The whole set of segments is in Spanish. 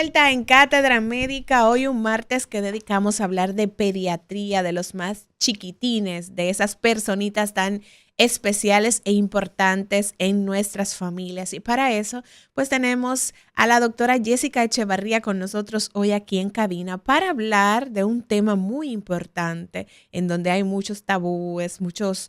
vuelta en Cátedra Médica, hoy un martes que dedicamos a hablar de pediatría, de los más chiquitines, de esas personitas tan especiales e importantes en nuestras familias. Y para eso, pues tenemos a la doctora Jessica Echevarría con nosotros hoy aquí en cabina para hablar de un tema muy importante en donde hay muchos tabúes, muchas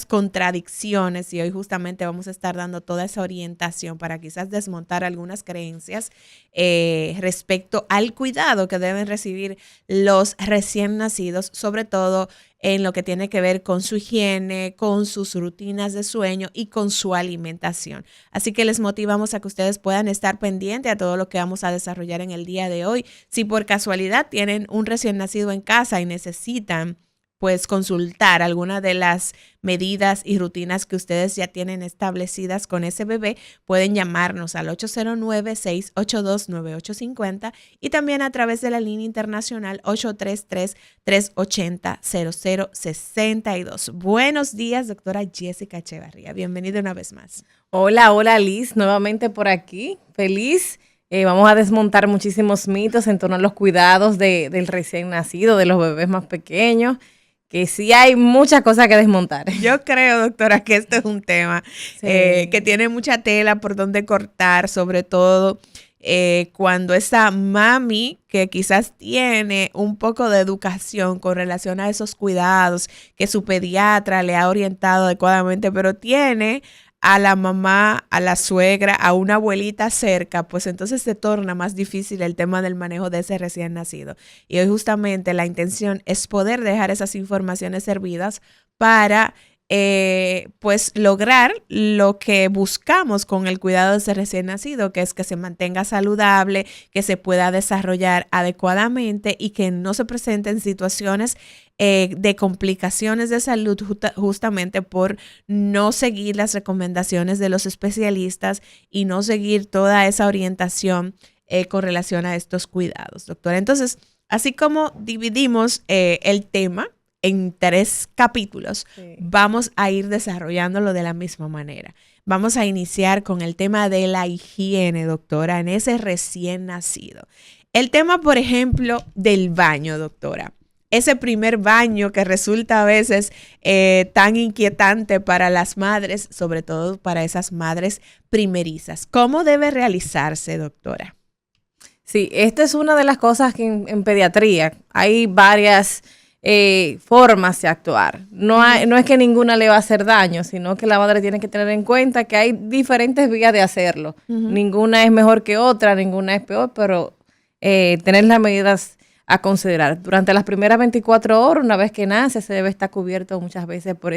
contradicciones, y hoy justamente vamos a estar dando toda esa orientación para quizás desmontar algunas creencias respecto al cuidado que deben recibir los recién nacidos, sobre todo en lo que tiene que ver con su higiene, con sus rutinas de sueño y con su alimentación. Así que les motivamos a que ustedes puedan estar pendientes a todo lo que vamos a desarrollar en el día de hoy. Si por casualidad tienen un recién nacido en casa y necesitan pues consultar alguna de las medidas y rutinas que ustedes ya tienen establecidas con ese bebé, pueden llamarnos al 809-682-9850 y también a través de la línea internacional 833-380-0062. Buenos días, doctora Jessica Echevarría. Bienvenida una vez más. Hola Liz, nuevamente por aquí. Feliz. Vamos a desmontar muchísimos mitos en torno a los cuidados del recién nacido, de los bebés más pequeños, que sí hay muchas cosas que desmontar. Yo creo, doctora, que este es un tema que tiene mucha tela por donde cortar, sobre todo cuando esa mami que quizás tiene un poco de educación con relación a esos cuidados que su pediatra le ha orientado adecuadamente, pero tiene a la mamá, a la suegra, a una abuelita cerca, pues entonces se torna más difícil el tema del manejo de ese recién nacido. Y hoy justamente la intención es poder dejar esas informaciones servidas para pues lograr lo que buscamos con el cuidado de ese recién nacido, que es que se mantenga saludable, que se pueda desarrollar adecuadamente y que no se presenten situaciones de complicaciones de salud justamente por no seguir las recomendaciones de los especialistas y no seguir toda esa orientación con relación a estos cuidados, doctora. Entonces, así como dividimos el tema en 3 capítulos, vamos a ir desarrollándolo de la misma manera. Vamos a iniciar con el tema de la higiene, doctora, en ese recién nacido. El tema, por ejemplo, del baño, doctora. Ese primer baño que resulta a veces tan inquietante para las madres, sobre todo para esas madres primerizas. ¿Cómo debe realizarse, doctora? Sí, esta es una de las cosas que en pediatría hay varias formas de actuar. No es que ninguna le va a hacer daño, sino que la madre tiene que tener en cuenta que hay diferentes vías de hacerlo. Ninguna es mejor que otra, ninguna es peor, pero tener las medidas a considerar. Durante las primeras 24 horas, una vez que nace, se debe estar cubierto muchas veces por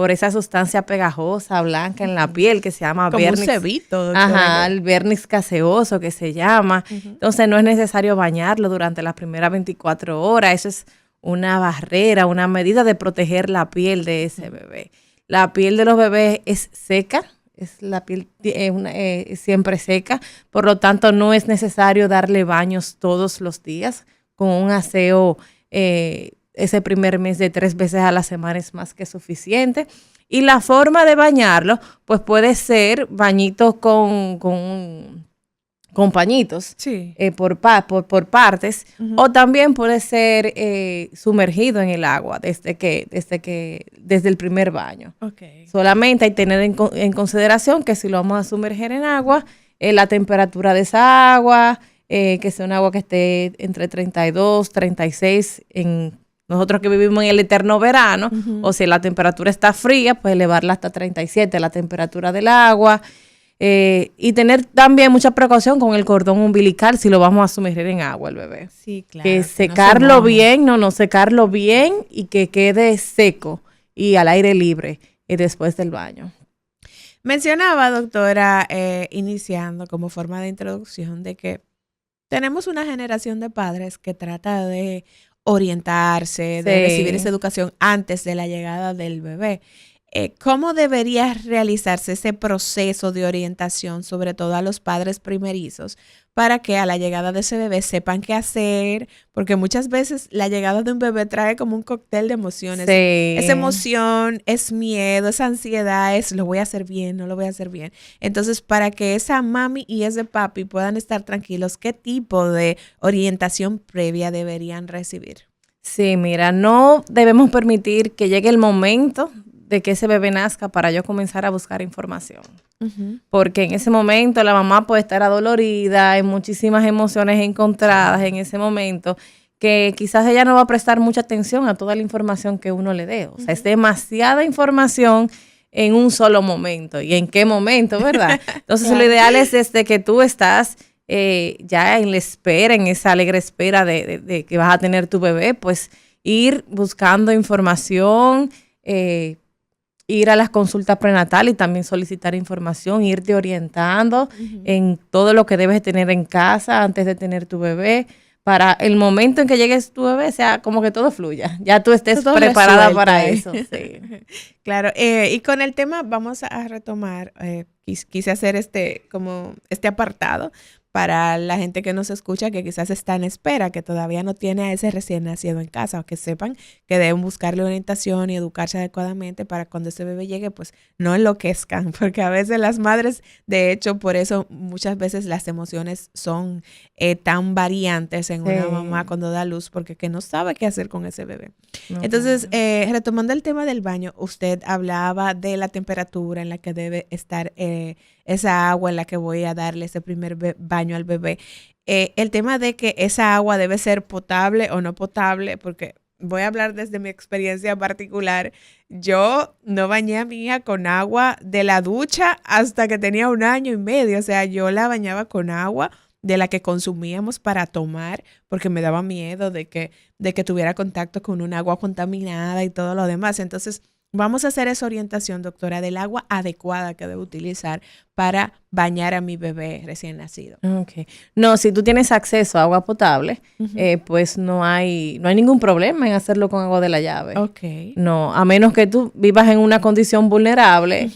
esa sustancia pegajosa, blanca en la piel que se llama como vernix. Un cebito, doctora. Ajá, el vernix gaseoso que se llama. Entonces no es necesario bañarlo durante las primeras 24 horas. Eso es una barrera, una medida de proteger la piel de ese bebé. La piel de los bebés es seca, es la piel siempre seca, por lo tanto no es necesario darle baños todos los días. Con un aseo ese primer mes de 3 veces a la semana es más que suficiente. Y la forma de bañarlo, pues puede ser bañitos con pañitos, sí, por partes, o también puede ser sumergido en el agua desde el primer baño. Okay. Solamente hay que tener en consideración que si lo vamos a sumergir en agua, la temperatura de esa agua, que sea un agua que esté entre 32, 36, nosotros que vivimos en el eterno verano, o si la temperatura está fría, pues elevarla hasta 37, la temperatura del agua. Y tener también mucha precaución con el cordón umbilical si lo vamos a sumergir en agua el bebé. Sí, claro. Que secarlo bien, secarlo bien y que quede seco y al aire libre después del baño. Mencionaba, doctora, iniciando como forma de introducción, de que tenemos una generación de padres que trata de orientarse, de recibir esa educación antes de la llegada del bebé. ¿Cómo debería realizarse ese proceso de orientación, sobre todo a los padres primerizos, para que a la llegada de ese bebé sepan qué hacer? Porque muchas veces la llegada de un bebé trae como un cóctel de emociones. Sí. Es emoción, es miedo, es ansiedad, es lo voy a hacer bien, no lo voy a hacer bien. Entonces, para que esa mami y ese papi puedan estar tranquilos, ¿qué tipo de orientación previa deberían recibir? Sí, mira, no debemos permitir que llegue el momento de que ese bebé nazca para yo comenzar a buscar información. Porque en ese momento la mamá puede estar adolorida, hay muchísimas emociones encontradas en ese momento, que quizás ella no va a prestar mucha atención a toda la información que uno le dé. O sea, es demasiada información en un solo momento. ¿Y en qué momento, verdad? Entonces, lo ideal es desde que tú estás ya en la espera, en esa alegre espera de que vas a tener tu bebé, pues ir buscando información, ir a las consultas prenatales y también solicitar información, irte orientando en todo lo que debes tener en casa antes de tener tu bebé, para el momento en que llegues tu bebé, sea como que todo fluya, ya tú estés todo preparada para eso. Sí. Claro, y con el tema vamos a retomar, quise hacer este apartado para la gente que nos escucha, que quizás está en espera, que todavía no tiene a ese recién nacido en casa, o que sepan que deben buscarle orientación y educarse adecuadamente para cuando ese bebé llegue, pues no enloquezcan, porque a veces las madres, de hecho, por eso muchas veces las emociones son tan variantes en una mamá cuando da luz, porque que no sabe qué hacer con ese bebé. Entonces, retomando el tema del baño, usted hablaba de la temperatura en la que debe estar esa agua en la que voy a darle ese primer baño al bebé. El tema de que esa agua debe ser potable o no potable, porque voy a hablar desde mi experiencia particular. Yo no bañé a mi hija con agua de la ducha hasta que tenía 1 año y medio. O sea, yo la bañaba con agua de la que consumíamos para tomar, porque me daba miedo de que tuviera contacto con un agua contaminada y todo lo demás. Entonces, vamos a hacer esa orientación, doctora, del agua adecuada que debo utilizar para bañar a mi bebé recién nacido. Okay. No, si tú tienes acceso a agua potable, pues no hay ningún problema en hacerlo con agua de la llave. Okay. No, a menos que tú vivas en una condición vulnerable,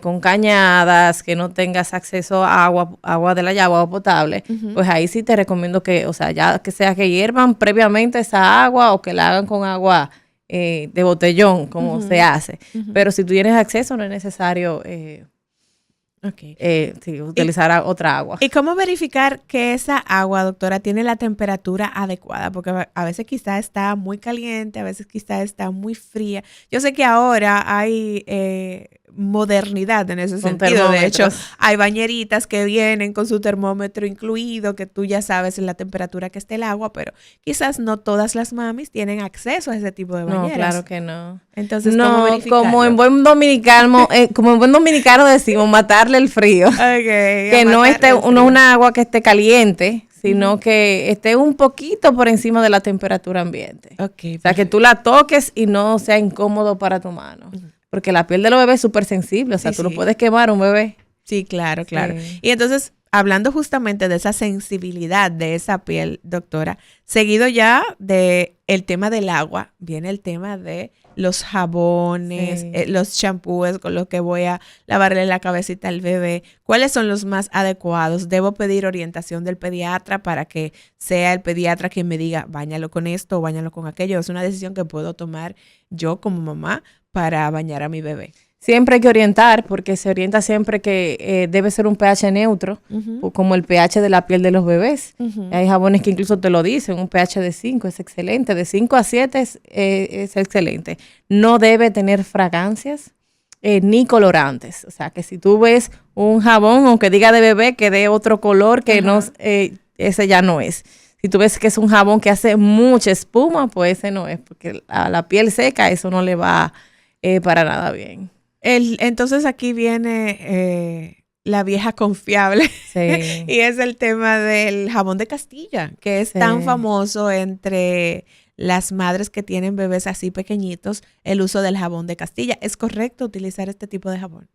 con cañadas, que no tengas acceso a agua de la llave, agua potable, pues ahí sí te recomiendo que, o sea, ya que sea que hiervan previamente esa agua o que la hagan con agua de botellón, como se hace. Pero si tú tienes acceso, no es necesario utilizar otra agua. ¿Y cómo verificar que esa agua, doctora, tiene la temperatura adecuada? Porque a veces quizá está muy caliente, a veces quizá está muy fría. Yo sé que ahora hay modernidad en ese sentido. De hecho, hay bañeritas que vienen con su termómetro incluido, que tú ya sabes la temperatura que esté el agua, pero quizás no todas las mamis tienen acceso a ese tipo de bañeras. No, claro que no. Entonces, ¿cómo verificarlo? como en buen dominicano decimos, matarle el frío. Que no esté una agua que esté caliente, sino que esté un poquito por encima de la temperatura ambiente. Okay, o sea, que tú la toques y no sea incómodo para tu mano. Porque la piel de los bebés es súper sensible, o sea, tú lo puedes quemar un bebé. Sí, claro, claro. Sí. Y entonces, hablando justamente de esa sensibilidad de esa piel, doctora, seguido ya de el tema del agua, viene el tema de los jabones, los champúes con los que voy a lavarle la cabecita al bebé. ¿Cuáles son los más adecuados? ¿Debo pedir orientación del pediatra para que sea el pediatra quien me diga, báñalo con esto o báñalo con aquello? Es una decisión que puedo tomar yo como mamá para bañar a mi bebé. Siempre hay que orientar, porque se orienta siempre que debe ser un pH neutro, como el pH de la piel de los bebés. Hay jabones que incluso te lo dicen, un pH de 5 es excelente, de 5 a 7 es excelente. No debe tener fragancias ni colorantes. O sea, que si tú ves un jabón, aunque diga de bebé, que dé otro color, que no, ese ya no es. Si tú ves que es un jabón que hace mucha espuma, pues ese no es, porque a la piel seca eso no le va para nada bien. Entonces aquí viene la vieja confiable y es el tema del jabón de Castilla, que es tan famoso entre las madres que tienen bebés así pequeñitos, el uso del jabón de Castilla. ¿Es correcto utilizar este tipo de jabón?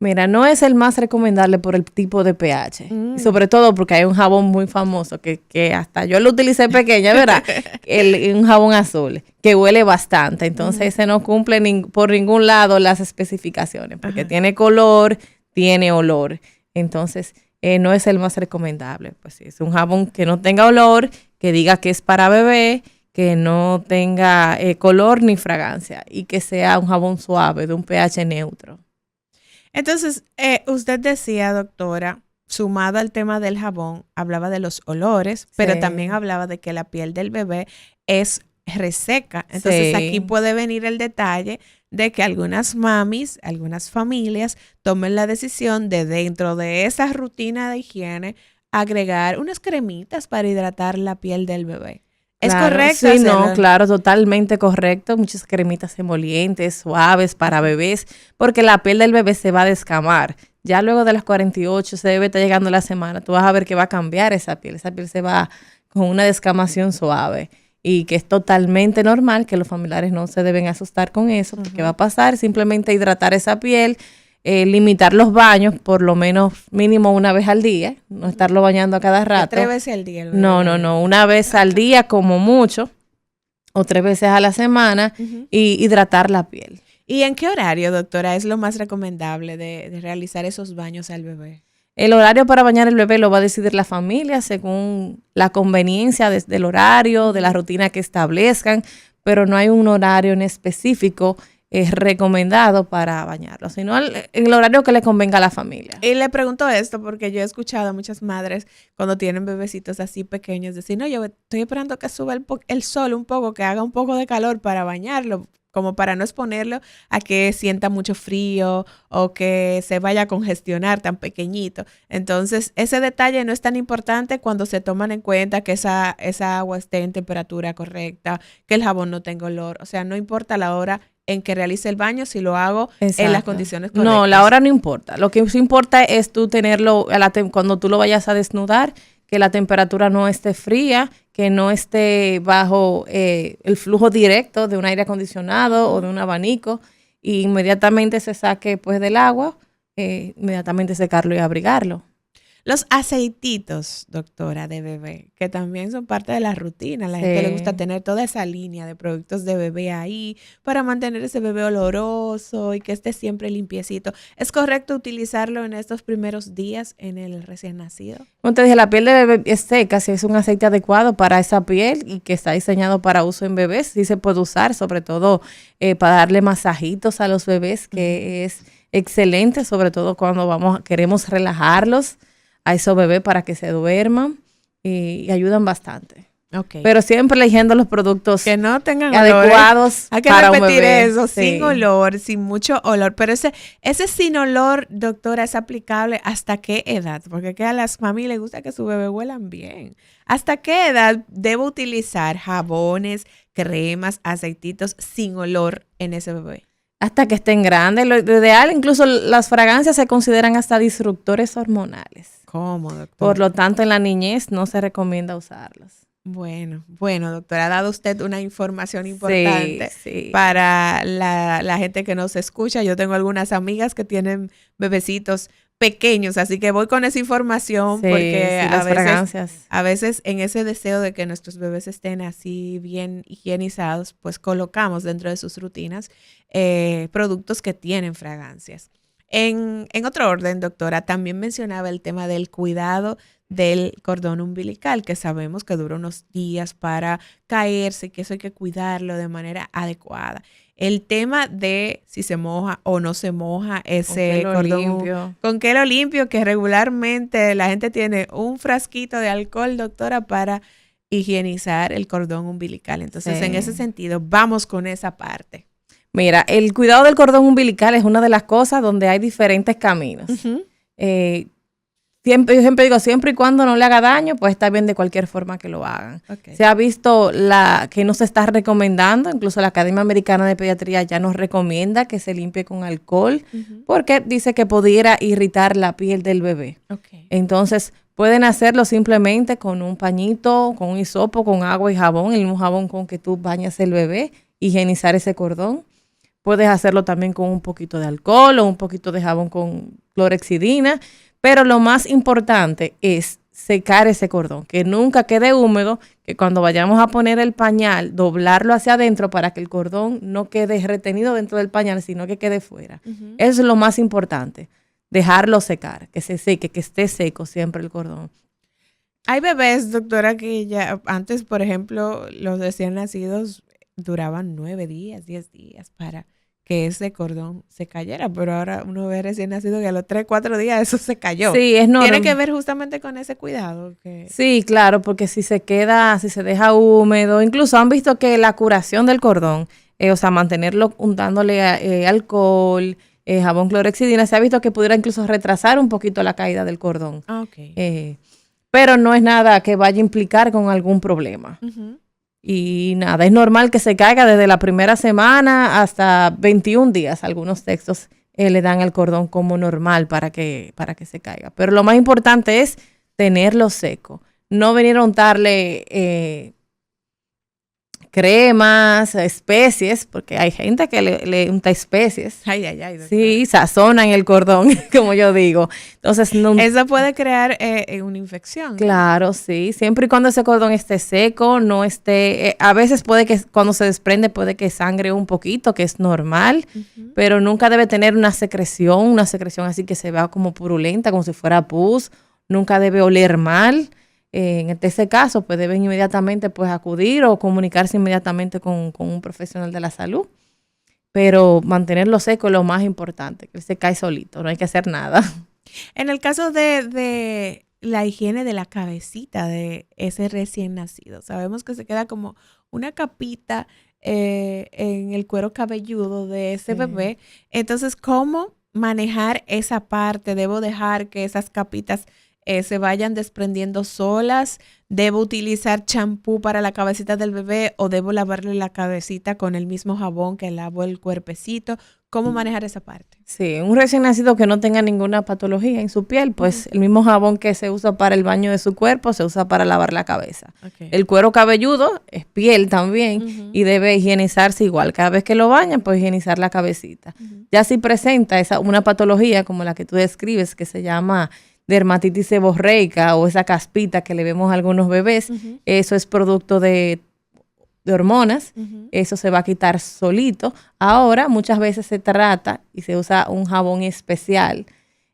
Mira, no es el más recomendable por el tipo de pH. Y sobre todo porque hay un jabón muy famoso que hasta yo lo utilicé pequeña, ¿verdad? Un jabón azul que huele bastante. Entonces ese no cumple por ningún lado las especificaciones porque tiene color, tiene olor. Entonces no es el más recomendable. Pues sí, es un jabón que no tenga olor, que diga que es para bebé, que no tenga color ni fragancia y que sea un jabón suave de un pH neutro. Entonces, usted decía, doctora, sumado al tema del jabón, hablaba de los olores, pero también hablaba de que la piel del bebé es reseca. Entonces, aquí puede venir el detalle de que algunas mamis, algunas familias tomen la decisión de dentro de esa rutina de higiene agregar unas cremitas para hidratar la piel del bebé. ¿Es correcto? Sí, no, claro, totalmente correcto. Muchas cremitas emolientes, suaves para bebés, porque la piel del bebé se va a descamar. Ya luego de las 48, ese bebé está llegando la semana, tú vas a ver que va a cambiar esa piel. Esa piel se va con una descamación suave y que es totalmente normal, que los familiares no se deben asustar con eso, porque va a pasar, simplemente hidratar esa piel, limitar los baños por lo menos mínimo una vez al día, no estarlo bañando a cada rato. 3 veces al día. No, una vez al día como mucho o 3 veces a la semana y hidratar la piel. ¿Y en qué horario, doctora, es lo más recomendable de realizar esos baños al bebé? El horario para bañar el bebé lo va a decidir la familia según la conveniencia del horario, de la rutina que establezcan, pero no hay un horario en específico es recomendado para bañarlo, sino en el horario que le convenga a la familia. Y le pregunto esto porque yo he escuchado a muchas madres cuando tienen bebecitos así pequeños decir, no, yo estoy esperando que suba el sol un poco, que haga un poco de calor para bañarlo, como para no exponerlo a que sienta mucho frío o que se vaya a congestionar tan pequeñito. Entonces, ese detalle no es tan importante cuando se toman en cuenta que esa agua esté en temperatura correcta, que el jabón no tenga olor. O sea, no importa la hora en que realice el baño si lo hago en las condiciones correctas. No, la hora no importa. Lo que sí importa es tú tenerlo, cuando tú lo vayas a desnudar, que la temperatura no esté fría, que no esté bajo el flujo directo de un aire acondicionado o de un abanico, y inmediatamente se saque pues del agua, inmediatamente secarlo y abrigarlo. Los aceititos, doctora, de bebé, que también son parte de la rutina. A la gente le gusta tener toda esa línea de productos de bebé ahí para mantener ese bebé oloroso y que esté siempre limpiecito. ¿Es correcto utilizarlo en estos primeros días en el recién nacido? Como te dije, la piel de bebé es seca, si es un aceite adecuado para esa piel y que está diseñado para uso en bebés, sí se puede usar, sobre todo para darle masajitos a los bebés, que es excelente, sobre todo cuando queremos relajarlos a esos bebés para que se duerman y ayudan bastante. Okay. Pero siempre eligiendo los productos que no tengan adecuados hay que para repetir un bebé. Eso, sin olor, sin mucho olor. Pero ese sin olor, doctora, es aplicable ¿hasta qué edad? Porque a las mami les gusta que su bebé huelan bien. ¿Hasta qué edad debo utilizar jabones, cremas, aceititos sin olor en ese bebé? Hasta que estén grandes. Lo ideal, incluso las fragancias se consideran hasta disruptores hormonales. ¿Cómo, doctora? Por lo tanto, en la niñez no se recomienda usarlos. Bueno, doctora, ha dado usted una información importante para la gente que nos escucha. Yo tengo algunas amigas que tienen bebecitos pequeños, así que voy con esa información porque a veces en ese deseo de que nuestros bebés estén así bien higienizados, pues colocamos dentro de sus rutinas productos que tienen fragancias. En otro orden, doctora, también mencionaba el tema del cuidado del cordón umbilical, que sabemos que dura unos días para caerse, que eso hay que cuidarlo de manera adecuada. El tema de si se moja o no se moja ese cordón. ¿Con qué lo limpio? Que regularmente la gente tiene un frasquito de alcohol, doctora, para higienizar el cordón umbilical. Entonces, en ese sentido, vamos con esa parte. Mira, el cuidado del cordón umbilical es una de las cosas donde hay diferentes caminos. Yo siempre digo, siempre y cuando no le haga daño, pues está bien de cualquier forma que lo hagan. Okay. Se ha visto que no se está recomendando, incluso la Academia Americana de Pediatría ya nos recomienda que se limpie con alcohol, porque dice que pudiera irritar la piel del bebé. Okay. Entonces, pueden hacerlo simplemente con un pañito, con un hisopo, con agua y jabón, el mismo jabón con que tú bañas el bebé, higienizar ese cordón. Puedes hacerlo también con un poquito de alcohol o un poquito de jabón con clorhexidina, pero lo más importante es secar ese cordón, que nunca quede húmedo, que cuando vayamos a poner el pañal, doblarlo hacia adentro para que el cordón no quede retenido dentro del pañal, sino que quede fuera. Eso es lo más importante, dejarlo secar, que se seque, que esté seco siempre el cordón. Hay bebés, doctora, que ya antes, por ejemplo, los recién nacidos duraban 9 días, 10 días para que ese cordón se cayera, pero ahora uno ve recién nacido que a los 3, 4 días eso se cayó. Sí, es normal. Tiene que ver justamente con ese cuidado. Sí, claro, porque si se deja húmedo, incluso han visto que la curación del cordón, o sea, mantenerlo untándole alcohol, jabón clorhexidina, se ha visto que pudiera incluso retrasar un poquito la caída del cordón. Okay. Pero no es nada que vaya a implicar con algún problema. Y nada, es normal que se caiga desde la primera semana hasta 21 días. Algunos textos le dan al cordón como normal para que se caiga. Pero lo más importante es tenerlo seco. No venir a untarle cremas, especies, porque hay gente que le unta especies. Ay. Sí, sazonan el cordón, como yo digo. Entonces, eso puede crear una infección. Claro, sí. Siempre y cuando ese cordón esté seco, no esté... a veces puede que cuando se desprende puede que sangre un poquito, que es normal, pero nunca debe tener una secreción así que se vea como purulenta, como si fuera pus. Nunca debe oler mal. En ese caso, pues deben inmediatamente pues acudir o comunicarse inmediatamente con un profesional de la salud. Pero mantenerlo seco es lo más importante, que se cae solito, no hay que hacer nada. En el caso de la higiene de la cabecita de ese recién nacido, sabemos que se queda como una capita en el cuero cabelludo de ese bebé. Entonces, ¿cómo manejar esa parte? ¿Debo dejar que esas capitas se vayan desprendiendo solas? ¿Debo utilizar champú para la cabecita del bebé o debo lavarle la cabecita con el mismo jabón que lavo el cuerpecito? ¿Cómo manejar esa parte? Sí, un recién nacido que no tenga ninguna patología en su piel, pues el mismo jabón que se usa para el baño de su cuerpo se usa para lavar la cabeza. El cuero cabelludo es piel también y debe higienizarse igual. Cada vez que lo bañan, pues higienizar la cabecita. Ya si presenta una patología como la que tú describes, que se llama dermatitis seborreica o esa caspita que le vemos a algunos bebés, eso es producto de hormonas, eso se va a quitar solito. Ahora muchas veces se trata y se usa un jabón especial,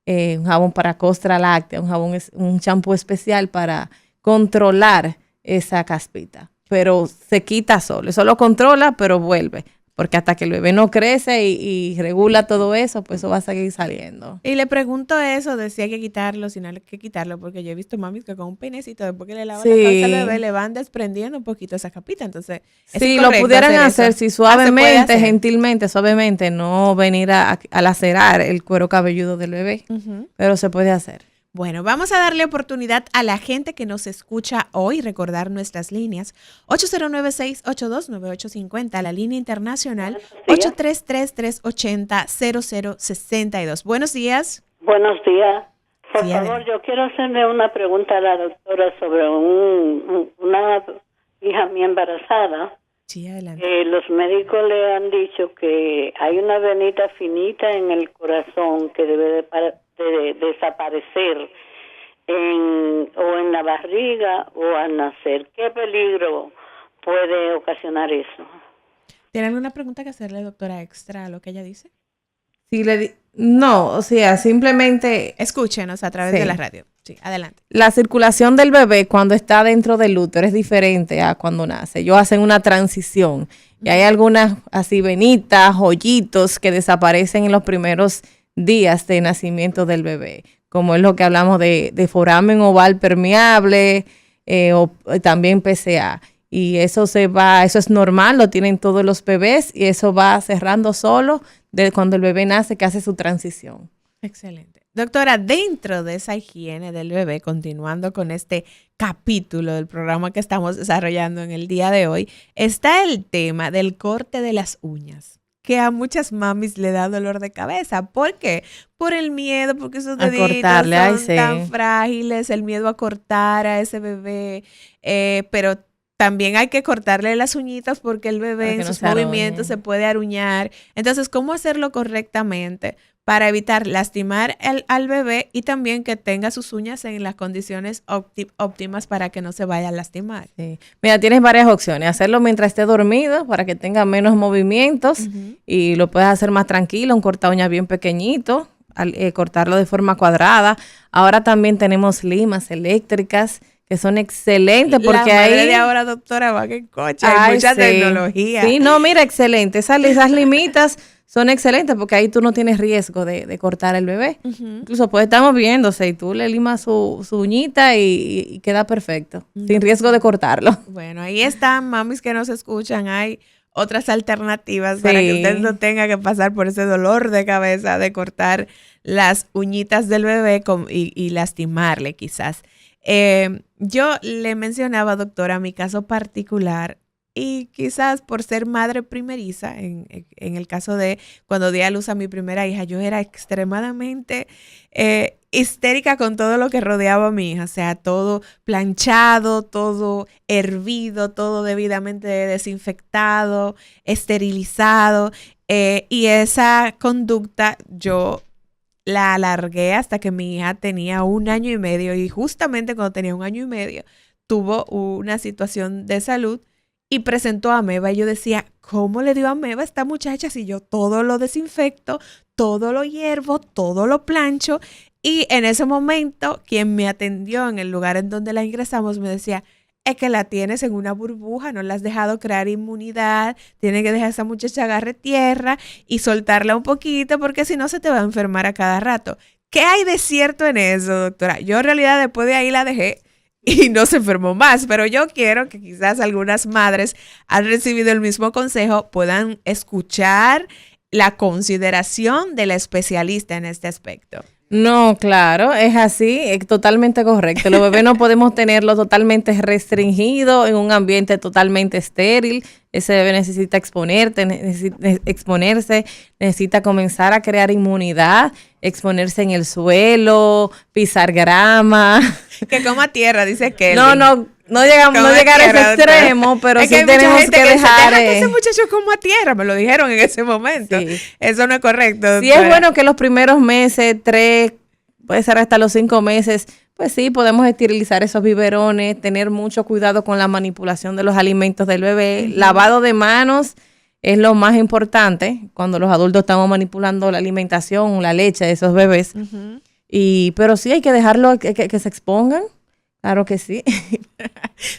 un jabón para costra láctea, un champú especial para controlar esa caspita, pero se quita solo, eso lo controla pero vuelve. Porque hasta que el bebé no crece y regula todo eso, pues eso va a seguir saliendo. Y le pregunto eso de si hay que quitarlo, si no hay que quitarlo, porque yo he visto mamis que con un peinecito, después que le lavan la cabeza al bebé, le van desprendiendo un poquito esa capita. Entonces, sí, lo pudieran hacer, si suavemente, gentilmente, suavemente, no venir a lacerar el cuero cabelludo del bebé, pero se puede hacer. Bueno, vamos a darle oportunidad a la gente que nos escucha hoy, recordar nuestras líneas. 809-682-9850, la línea internacional 833-380-0062. Buenos días. Buenos días. Por favor, yo quiero hacerle una pregunta a la doctora sobre una hija mía embarazada. Sí, adelante. Los médicos le han dicho que hay una venita finita en el corazón que debe de desaparecer o en la barriga o al nacer. ¿Qué peligro puede ocasionar eso? ¿Tiene alguna pregunta que hacerle, doctora, extra a lo que ella dice? Sí, no, o sea, simplemente... Escúchenos a través de la radio. Sí, adelante. La circulación del bebé cuando está dentro del útero es diferente a cuando nace. Ellos hacen una transición y hay algunas así venitas, hoyitos que desaparecen en los primeros días de nacimiento del bebé, como es lo que hablamos de foramen oval permeable o también PCA. Y eso eso es normal, lo tienen todos los bebés y eso va cerrando solo de cuando el bebé nace, que hace su transición. Excelente. Doctora, dentro de esa higiene del bebé, continuando con este capítulo del programa que estamos desarrollando en el día de hoy, está el tema del corte de las uñas, que a muchas mamis le da dolor de cabeza. ¿Por qué? Por el miedo, porque esos deditos son tan frágiles, el miedo a cortar a ese bebé, pero también hay que cortarle las uñitas porque el bebé en sus movimientos se puede aruñar. Entonces, ¿cómo hacerlo correctamente para evitar lastimar al bebé y también que tenga sus uñas en las condiciones óptimas para que no se vaya a lastimar? Sí. Mira, tienes varias opciones. Hacerlo mientras esté dormido para que tenga menos movimientos y lo puedes hacer más tranquilo, un corta uñas bien pequeñito, cortarlo de forma cuadrada. Ahora también tenemos limas eléctricas que son excelentes porque la madre de ahora, doctora, va que coche, hay mucha tecnología. Sí, no, mira, excelente. Esas limitas son excelentes porque ahí tú no tienes riesgo de cortar el bebé. Incluso pues estar moviéndose y tú le limas su uñita y queda perfecto, sin riesgo de cortarlo. Bueno, ahí están, mamis que nos escuchan, hay otras alternativas para que usted no tenga que pasar por ese dolor de cabeza de cortar las uñitas del bebé y lastimarle quizás. Yo le mencionaba, doctora, mi caso particular y quizás por ser madre primeriza, en el caso de cuando di a luz a mi primera hija, yo era extremadamente histérica con todo lo que rodeaba a mi hija, o sea, todo planchado, todo hervido, todo debidamente desinfectado, esterilizado, y esa conducta yo la alargué hasta que mi hija tenía 1 año y medio y justamente cuando tenía 1 año y medio tuvo una situación de salud y presentó ameba y yo decía, ¿cómo le dio ameba a esta muchacha si yo todo lo desinfecto, todo lo hiervo, todo lo plancho? Y en ese momento quien me atendió en el lugar en donde la ingresamos me decía, es que la tienes en una burbuja, no la has dejado crear inmunidad, tienes que dejar a esa muchacha agarre tierra y soltarla un poquito porque si no se te va a enfermar a cada rato. ¿Qué hay de cierto en eso, doctora? Yo en realidad después de ahí la dejé y no se enfermó más, pero yo quiero que quizás algunas madres han recibido el mismo consejo, puedan escuchar la consideración de la especialista en este aspecto. No, claro, es así, es totalmente correcto. Los bebés no podemos tenerlo totalmente restringido en un ambiente totalmente estéril. Ese bebé necesita exponerse, necesita comenzar a crear inmunidad, exponerse en el suelo, pisar grama. Que coma tierra, dice que. No llegar a ese extremo, pero sí tenemos que dejar. Deja que ese muchacho coma tierra, me lo dijeron en ese momento. Sí. Eso no es correcto, doctora. Sí, es bueno que los primeros meses, 3, puede ser hasta los 5 meses, pues sí, podemos esterilizar esos biberones, tener mucho cuidado con la manipulación de los alimentos del bebé. Lavado de manos es lo más importante cuando los adultos estamos manipulando la alimentación, la leche de esos bebés. Pero sí hay que dejarlo que se expongan. Claro que sí.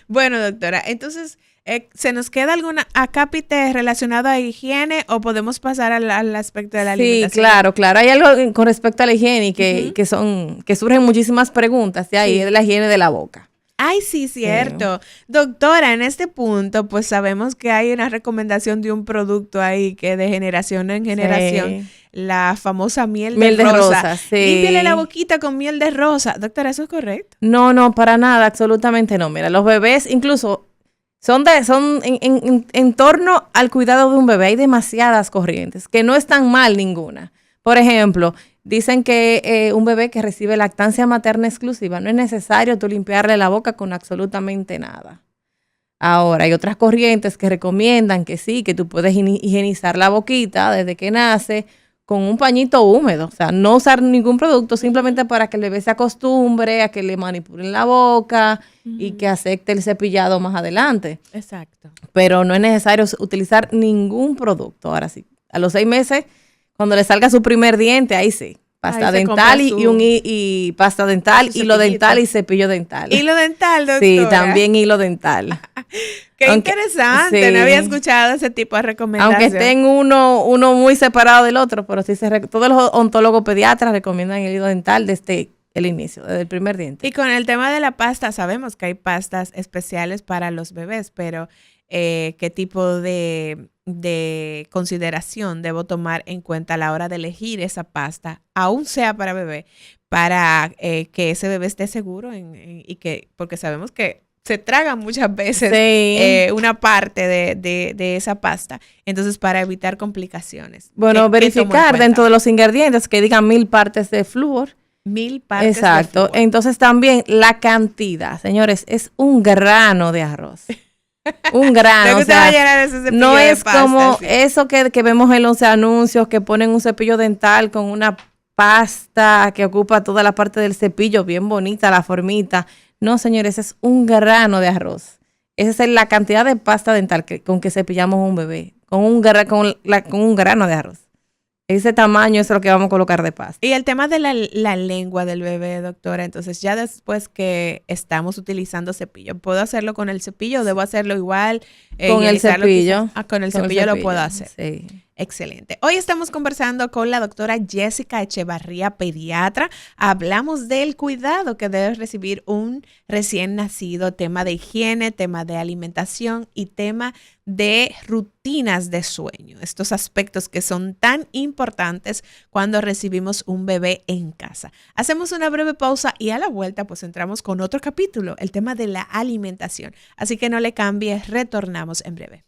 Bueno, doctora, entonces, ¿se nos queda alguna acápite relacionado a higiene o podemos pasar al aspecto de la alimentación? Sí, claro. Hay algo con respecto a la higiene que surgen muchísimas preguntas de ahí, de la higiene de la boca. Ay, sí, cierto. Sí. Doctora, en este punto, pues sabemos que hay una recomendación de un producto ahí que de generación en generación, la famosa miel de rosa. Sí. Límpiale la boquita con miel de rosa. Doctora, ¿eso es correcto? No, para nada, absolutamente no. Mira, los bebés incluso son en torno al cuidado de un bebé. Hay demasiadas corrientes que no están mal ninguna. Por ejemplo, dicen que un bebé que recibe lactancia materna exclusiva no es necesario tú limpiarle la boca con absolutamente nada. Ahora, hay otras corrientes que recomiendan que sí, que tú puedes higienizar la boquita desde que nace con un pañito húmedo. O sea, no usar ningún producto simplemente para que el bebé se acostumbre a que le manipulen la boca y que acepte el cepillado más adelante. Exacto. Pero no es necesario utilizar ningún producto. Ahora sí, a los 6 meses... Cuando le salga su primer diente, ahí sí. Pasta dental y pasta dental, hilo dental y cepillo dental. Hilo dental, doctora. Sí, también hilo dental. Qué interesante, no había escuchado ese tipo de recomendaciones. Aunque estén uno muy separado del otro, pero sí todos los odontólogos pediatras recomiendan el hilo dental desde el inicio, desde el primer diente. Y con el tema de la pasta, sabemos que hay pastas especiales para los bebés, pero ¿qué tipo de consideración debo tomar en cuenta a la hora de elegir esa pasta, aún sea para bebé, para que ese bebé esté seguro y que, porque sabemos que se traga muchas veces una parte de esa pasta, entonces para evitar complicaciones? Bueno, verificar dentro de los ingredientes que digan 1000 partes de flúor. 1000 partes Exacto. de flúor. Entonces también la cantidad, señores, es un grano de arroz. Un grano. O sea, no es como eso que vemos en los anuncios, que ponen un cepillo dental con una pasta que ocupa toda la parte del cepillo, bien bonita la formita. No, señores, es un grano de arroz. Esa es la cantidad de pasta dental con que cepillamos un bebé, con un grano de arroz. Ese tamaño es lo que vamos a colocar de pasta. Y el tema de la lengua del bebé, doctora, entonces ya después que estamos utilizando cepillo, ¿puedo hacerlo con el cepillo o debo hacerlo igual? Con el cepillo. Con el cepillo lo puedo hacer. Sí. Excelente. Hoy estamos conversando con la doctora Jessica Echevarría, pediatra. Hablamos del cuidado que debe recibir un recién nacido, tema de higiene, tema de alimentación y tema de rutinas de sueño. Estos aspectos que son tan importantes cuando recibimos un bebé en casa. Hacemos una breve pausa y a la vuelta pues entramos con otro capítulo, el tema de la alimentación. Así que no le cambies, retornamos en breve.